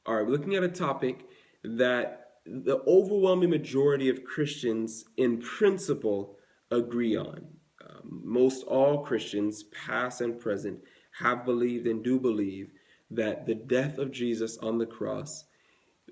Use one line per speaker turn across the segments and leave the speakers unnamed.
All right, we're looking at a topic that the overwhelming majority of Christians, in principle, agree on. Most all Christians, past and present, have believed and do believe that the death of Jesus on the cross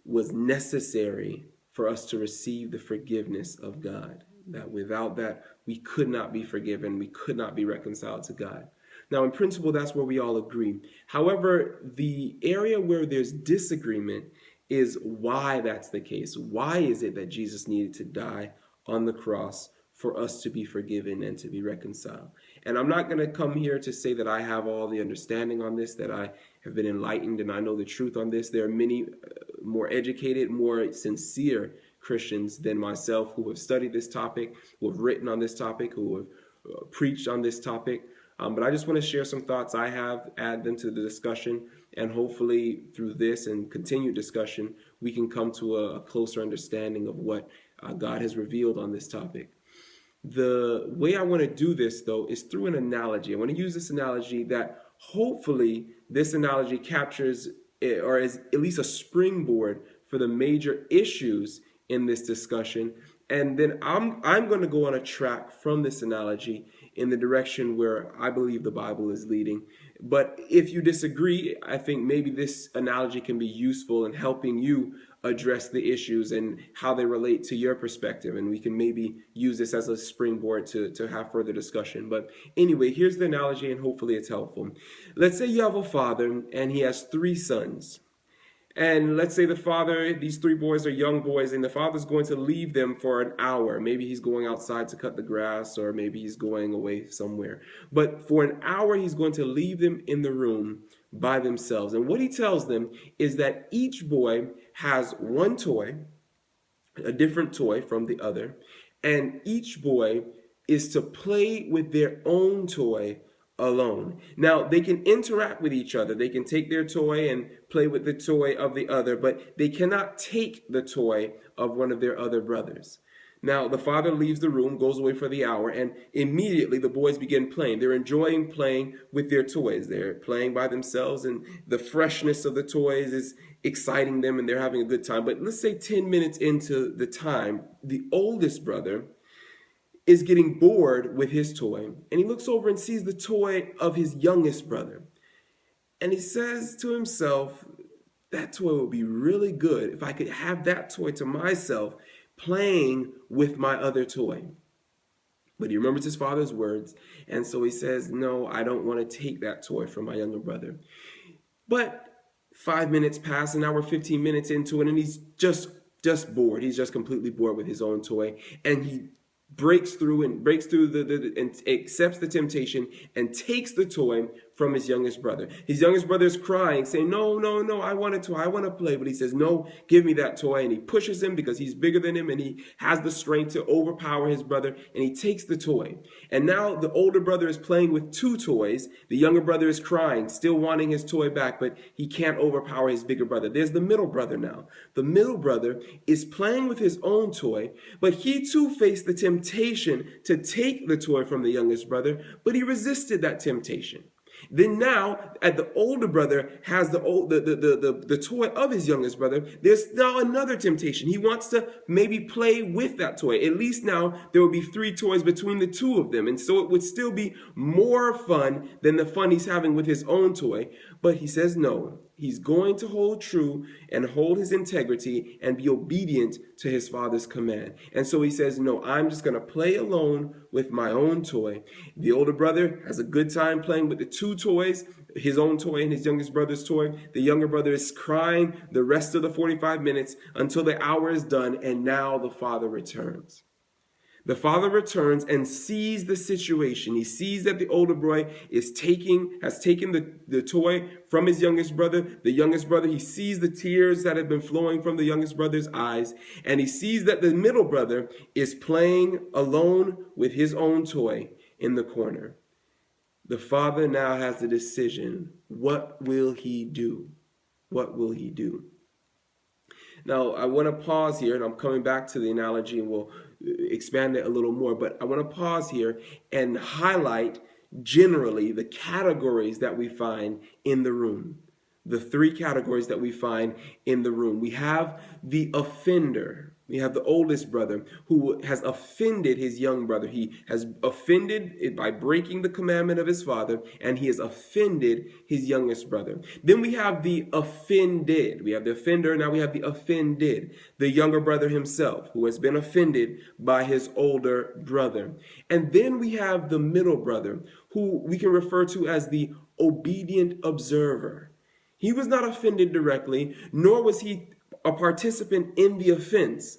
was necessary for us to receive the forgiveness of God. That without that, we could not be forgiven, we could not be reconciled to God. Now, in principle, that's where we all agree. However, the area where there's disagreement is why that's the case. Why is it that Jesus needed to die on the cross for us to be forgiven and to be reconciled? And I'm not going to come here to say that I have all the understanding on this, that I have been enlightened and I know the truth on this. There are many more educated, more sincere Christians than myself who have studied this topic, who have written on this topic, who have preached on this topic. But I just want to share some thoughts I have, add them to the discussion, and hopefully through this and continued discussion, we can come to a closer understanding of what God has revealed on this topic. The way I want to do this, though, is through an analogy. I want to use this analogy that hopefully this analogy captures or is at least a springboard for the major issues in this discussion. And then I'm going to go on a track from this analogy in the direction where I believe the Bible is leading. But if you disagree, I think maybe this analogy can be useful in helping you address the issues and how they relate to your perspective. And we can maybe use this as a springboard to have further discussion. But anyway, here's the analogy and hopefully it's helpful. Let's say you have a father and he has three sons. And let's say the father, these three boys are young boys, and the father's going to leave them for an hour. Maybe he's going outside to cut the grass, or maybe he's going away somewhere. But for an hour, he's going to leave them in the room by themselves. And what he tells them is that each boy has one toy, a different toy from the other, and each boy is to play with their own toy alone. Now, they can interact with each other. They can take their toy and play with the toy of the other, but they cannot take the toy of one of their other brothers. Now, the father leaves the room, goes away for the hour, and immediately the boys begin playing. They're enjoying playing with their toys. They're playing by themselves, and the freshness of the toys is exciting them, and they're having a good time. But let's say 10 minutes into the time, the oldest brother is getting bored with his toy, and he looks over and sees the toy of his youngest brother. And he says to himself, that toy would be really good if I could have that toy to myself playing with my other toy. But he remembers his father's words, and so he says, no, I don't want to take that toy from my younger brother. But 5 minutes pass, an hour, 15 minutes into it, and he's just bored. He's just completely bored with his own toy, and he breaks through and accepts the temptation and takes the toy from his youngest brother. His youngest brother is crying, saying, no, I want a toy, I want to play. But he says, no, give me that toy. And he pushes him because he's bigger than him and he has the strength to overpower his brother. And he takes the toy. And now the older brother is playing with two toys. The younger brother is crying, still wanting his toy back, but he can't overpower his bigger brother. There's the middle brother now. The middle brother is playing with his own toy, but he too faced the temptation to take the toy from the youngest brother, but he resisted that temptation. Then now, as the older brother has the toy of his youngest brother, there's now another temptation. He wants to maybe play with that toy. At least now there will be three toys between the two of them. And so it would still be more fun than the fun he's having with his own toy. But he says no. He's going to hold true and hold his integrity and be obedient to his father's command. And so he says, no, I'm just going to play alone with my own toy. The older brother has a good time playing with the two toys, his own toy and his youngest brother's toy. The younger brother is crying the rest of the 45 minutes until the hour is done, and now the father returns. The father returns and sees the situation. He sees that the older boy has taken the toy from his youngest brother. The youngest brother, he sees the tears that have been flowing from the youngest brother's eyes. And he sees that the middle brother is playing alone with his own toy in the corner. The father now has the decision. What will he do? What will he do? Now, I want to pause here, and I'm coming back to the analogy, and we'll expand it a little more. But I want to pause here and highlight generally the categories that we find in the room. the three categories that we find in the room. We have the offender. We have the oldest brother who has offended his young brother. He has offended by breaking the commandment of his father, and he has offended his youngest brother. Then we have the offended. We have the offender, now we have the offended, the younger brother himself, who has been offended by his older brother. And then we have the middle brother, who we can refer to as the obedient observer. He was not offended directly, nor was he a participant in the offense,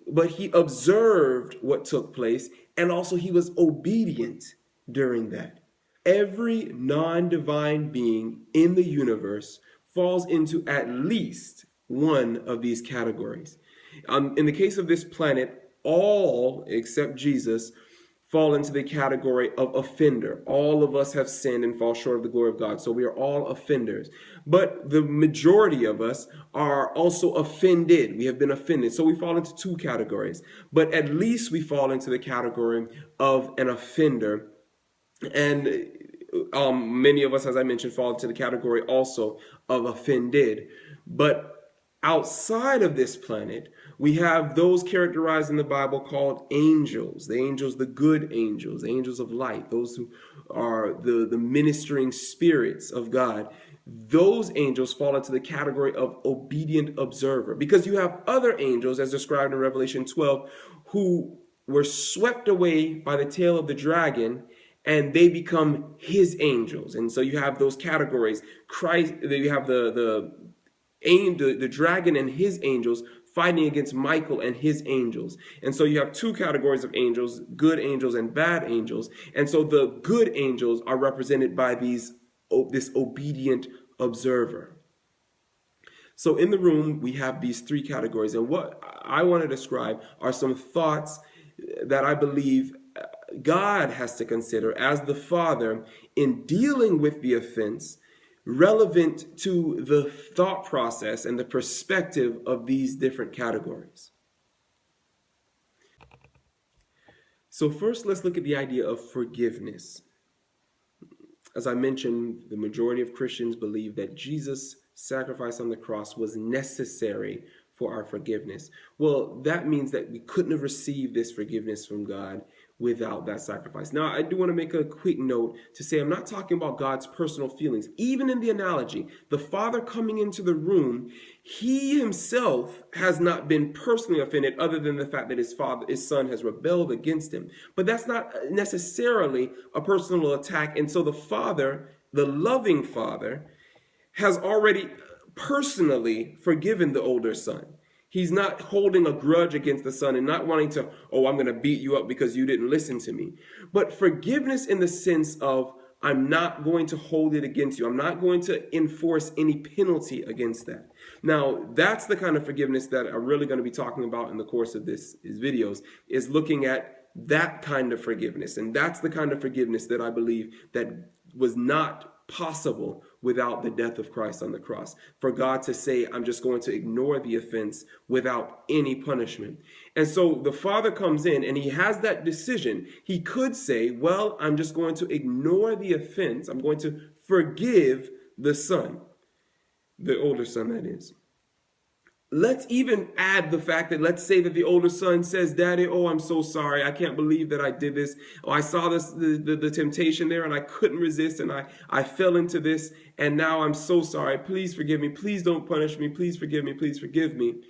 but he observed what took place, and also he was obedient during that. Every non-divine being in the universe falls into at least one of these categories. In the case of this planet, all except Jesus fall into the category of offender. All of us have sinned and fall short of the glory of God. So we are all offenders. But the majority of us are also offended. We have been offended. So we fall into two categories. But at least we fall into the category of an offender. And many of us, as I mentioned, fall into the category also of offended. But outside of this planet, we have those characterized in the Bible called angels. The angels, the good angels, the angels of light, those who are the ministering spirits of God. Those angels fall into the category of obedient observer, because you have other angels, as described in Revelation 12, who were swept away by the tail of the dragon, and they become his angels. And so you have those categories. Christ, you have the dragon and his angels fighting against Michael and his angels. And so you have two categories of angels, good angels and bad angels. And so the good angels are represented by this obedient observer. So in the room, we have these three categories. And what I want to describe are some thoughts that I believe God has to consider as the Father in dealing with the offense, relevant to the thought process and the perspective of these different categories. So first, let's look at the idea of forgiveness. As I mentioned, the majority of Christians believe that Jesus' sacrifice on the cross was necessary for our forgiveness. Well, that means that we couldn't have received this forgiveness from God without that sacrifice. Now, I do want to make a quick note to say I'm not talking about God's personal feelings. Even in the analogy, the Father coming into the room, he himself has not been personally offended, other than the fact that his son has rebelled against him. But that's not necessarily a personal attack. And so the Father, the loving Father, has already personally forgiven the older son. He's not holding a grudge against the son and not wanting to, oh, I'm going to beat you up because you didn't listen to me. But forgiveness in the sense of, I'm not going to hold it against you. I'm not going to enforce any penalty against that. Now, that's the kind of forgiveness that I'm really going to be talking about in the course of these videos, is looking at that kind of forgiveness. And that's the kind of forgiveness that I believe that was not possible without the death of Christ on the cross. For God to say, I'm just going to ignore the offense without any punishment. And so the Father comes in and he has that decision. He could say, well, I'm just going to ignore the offense. I'm going to forgive the son, the older son, that is. Let's even add the fact that, let's say that the older son says, Daddy, oh, I'm so sorry. I can't believe that I did this. Oh, I saw this, the temptation there and I couldn't resist and I fell into this. And now I'm so sorry. Please forgive me. Please don't punish me. Please forgive me. Please forgive me.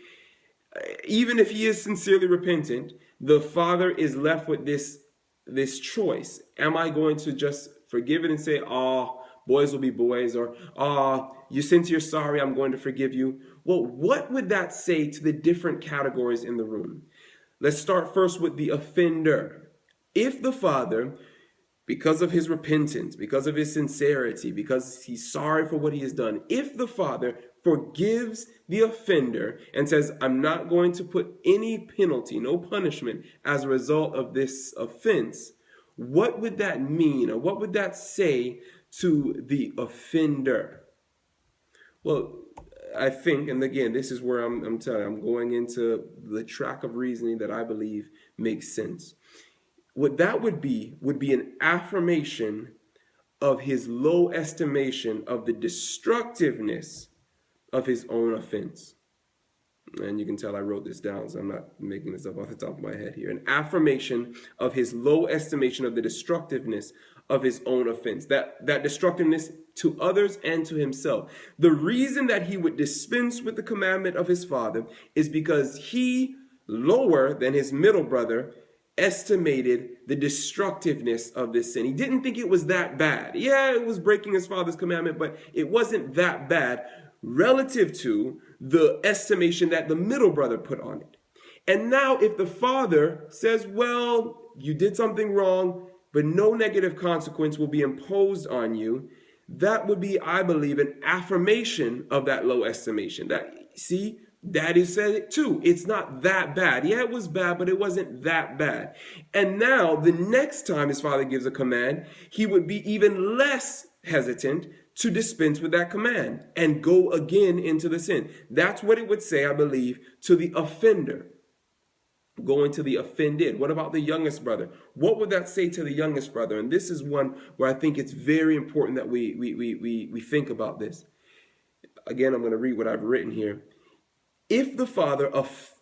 Even if he is sincerely repentant, the Father is left with this choice. Am I going to just forgive it and say, oh, boys will be boys, or, since you're sorry, I'm going to forgive you? Well, what would that say to the different categories in the room? Let's start first with the offender. If the Father, because of his repentance, because of his sincerity, because he's sorry for what he has done, if the Father forgives the offender and says, I'm not going to put any penalty, no punishment as a result of this offense, what would that mean, or what would that say to the offender? Well, I think, and again, this is where I'm telling you, I'm going into the track of reasoning that I believe makes sense. What that would be an affirmation of his low estimation of the destructiveness of his own offense. And you can tell I wrote this down, so I'm not making this up off the top of my head here. An affirmation of his low estimation of the destructiveness of his own offense. That destructiveness to others and to himself. The reason that he would dispense with the commandment of his father is because he, lower than his middle brother, estimated the destructiveness of this sin. He didn't think it was that bad. Yeah, it was breaking his father's commandment, but it wasn't that bad relative to the estimation that the middle brother put on it. And now if the father says, well, you did something wrong, but no negative consequence will be imposed on you, that would be, I believe, an affirmation of that low estimation. That, see, Daddy said it too. It's not that bad. Yeah, it was bad, but it wasn't that bad. And now the next time his father gives a command, he would be even less hesitant to dispense with that command and go again into the sin. That's what it would say, I believe, to the offender. Going to the offended. What about the youngest brother? What would that say to the youngest brother? And this is one where I think it's very important that we think about this. Again, I'm going to read what I've written here. If the father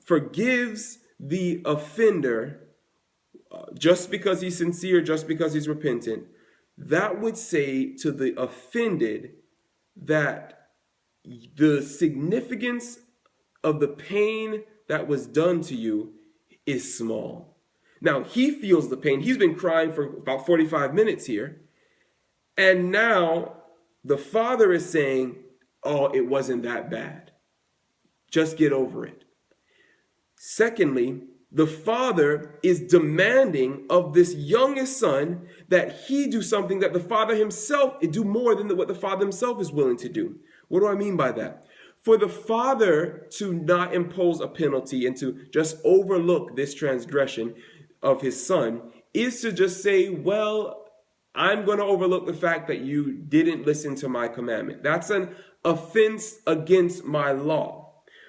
forgives the offender just because he's sincere, just because he's repentant, that would say to the offended that the significance of the pain that was done to you is small. Now, he feels the pain. He's been crying for about 45 minutes here. And now the father is saying, oh, it wasn't that bad. Just get over it. Secondly, the father is demanding of this youngest son that he do something that the father himself do more than what the father himself is willing to do. What do I mean by that? For the father to not impose a penalty and to just overlook this transgression of his son is to just say, well, I'm going to overlook the fact that you didn't listen to my commandment. That's an offense against my law.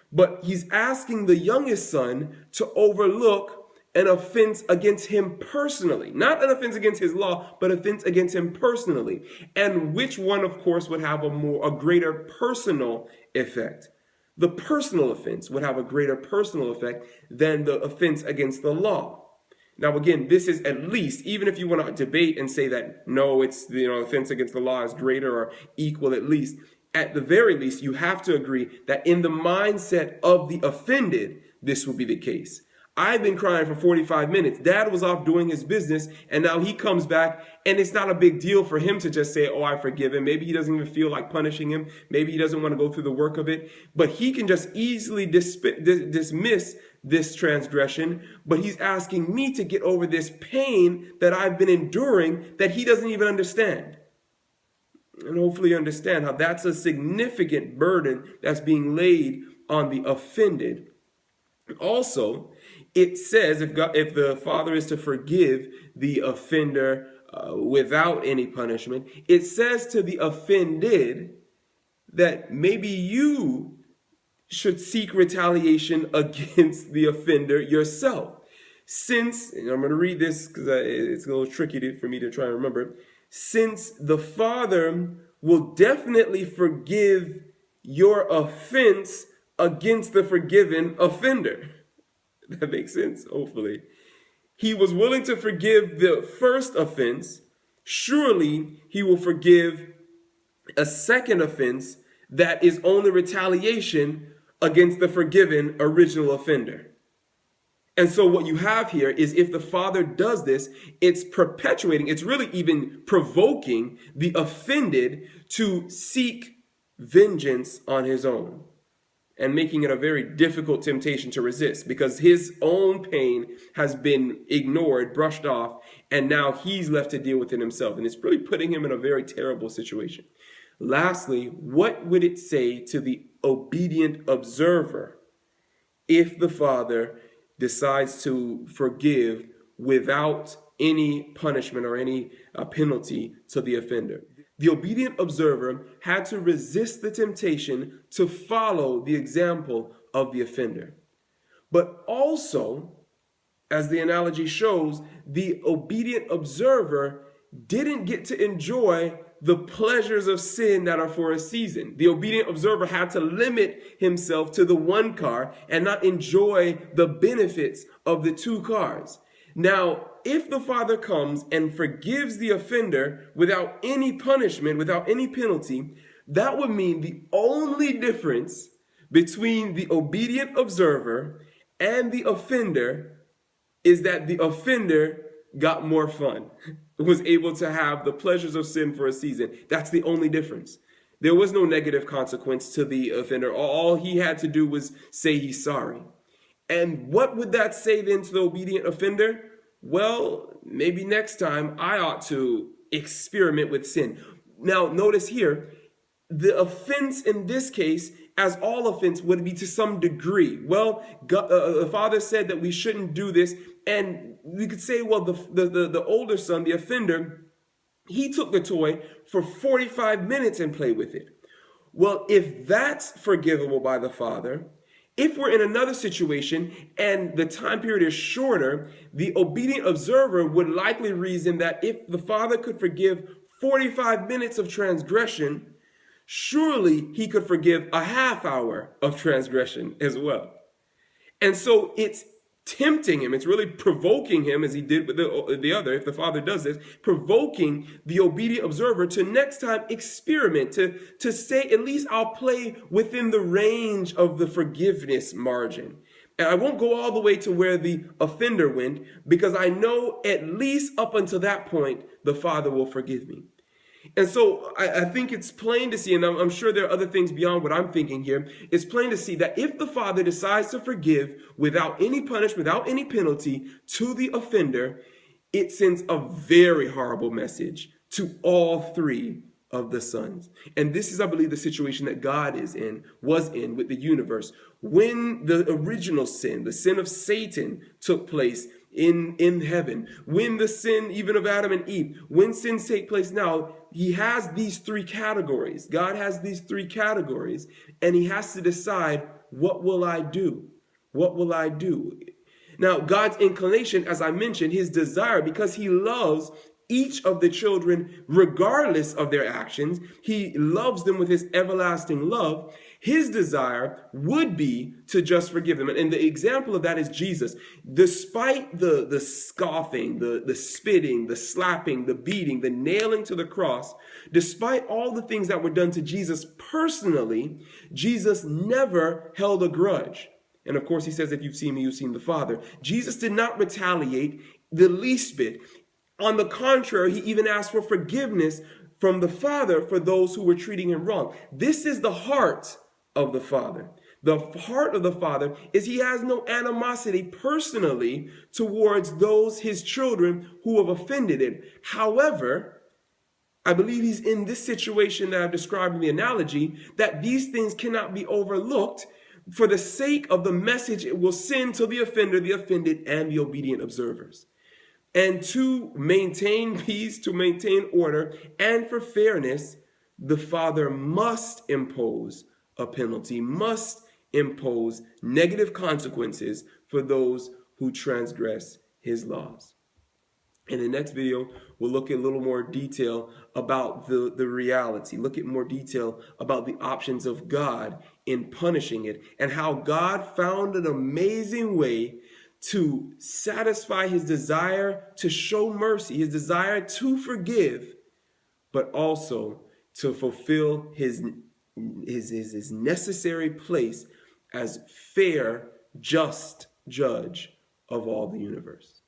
But he's asking the youngest son to overlook an offense against him personally. Not an offense against his law, but offense against him personally. And which one, of course, would have a greater personal effect? The personal offense would have a greater personal effect than the offense against the law. Now, again, this is at least, even if you want to debate and say that, no, it's, offense against the law is greater or equal at least, at the very least, you have to agree that in the mindset of the offended, this will be the case. I've been crying for 45 minutes. Dad was off doing his business, and now he comes back, and it's not a big deal for him to just say, oh, I forgive him. Maybe he doesn't even feel like punishing him. Maybe he doesn't want to go through the work of it. But he can just easily dismiss this transgression. But he's asking me to get over this pain that I've been enduring that he doesn't even understand. And hopefully you understand how that's a significant burden that's being laid on the offended. Also, it says if the father is to forgive the offender without any punishment, it says to the offended that maybe you should seek retaliation against the offender yourself. Since, and I'm going to read this because it's a little tricky for me to try and remember, since the father will definitely forgive your offense against the forgiven offender. That makes sense, hopefully. He was willing to forgive the first offense. Surely he will forgive a second offense that is only retaliation against the forgiven original offender. And so what you have here is if the father does this, it's perpetuating, it's really even provoking the offended to seek vengeance on his own and making it a very difficult temptation to resist because his own pain has been ignored, brushed off, and now he's left to deal with it himself. And it's really putting him in a very terrible situation. Lastly, what would it say to the obedient observer if the father decides to forgive without any punishment or any penalty to the offender? The obedient observer had to resist the temptation to follow the example of the offender. But also, as the analogy shows, the obedient observer didn't get to enjoy the pleasures of sin that are for a season. The obedient observer had to limit himself to the one car and not enjoy the benefits of the two cars. Now, if the father comes and forgives the offender without any punishment, without any penalty, that would mean the only difference between the obedient observer and the offender is that the offender got more fun, was able to have the pleasures of sin for a season. That's the only difference. There was no negative consequence to the offender. All he had to do was say he's sorry. And what would that say then to the obedient offender? Well, maybe next time I ought to experiment with sin. Now, notice here, the offense in this case, as all offense, would be to some degree. Well, the father said that we shouldn't do this. And we could say, well, the older son, the offender, he took the toy for 45 minutes and played with it. Well, if that's forgivable by the father, if we're in another situation and the time period is shorter, the obedient observer would likely reason that if the father could forgive 45 minutes of transgression, surely he could forgive a half hour of transgression as well. And so it's tempting him, it's really provoking him, as he did with the other, if the father does this, provoking the obedient observer to next time experiment, to say, at least I'll play within the range of the forgiveness margin. And I won't go all the way to where the offender went, because I know at least up until that point, the father will forgive me. And so I think it's plain to see, and I'm sure there are other things beyond what I'm thinking here, it's plain to see that if the father decides to forgive without any punishment, without any penalty to the offender, it sends a very horrible message to all three of the sons. And this is, I believe, the situation that God was in with the universe. When the original sin, the sin of Satan, took place in heaven, when the sin even of Adam and Eve, when sins take place now, he has these three categories. God has these three categories, and he has to decide, what will I do? What will I do? Now, God's inclination, as I mentioned, his desire, because he loves each of the children, regardless of their actions, he loves them with his everlasting love. His desire would be to just forgive them. And the example of that is Jesus. Despite the scoffing, the spitting, the slapping, the beating, the nailing to the cross, despite all the things that were done to Jesus personally, Jesus never held a grudge. And of course, he says, if you've seen me, you've seen the Father. Jesus did not retaliate the least bit. On the contrary, he even asked for forgiveness from the Father for those who were treating him wrong. This is the heart of the Father. The heart of the Father is he has no animosity personally towards those, his children, who have offended him. However, I believe he's in this situation that I've described in the analogy, that these things cannot be overlooked for the sake of the message it will send to the offender, the offended, and the obedient observers. And to maintain peace, to maintain order, and for fairness, the father must impose a penalty, must impose negative consequences for those who transgress his laws. In the next video, we'll look at a little more detail about the reality, look at more detail about the options of God in punishing it, and how God found an amazing way to satisfy his desire to show mercy, his desire to forgive, but also to fulfill his necessary place as fair, just judge of all the universe.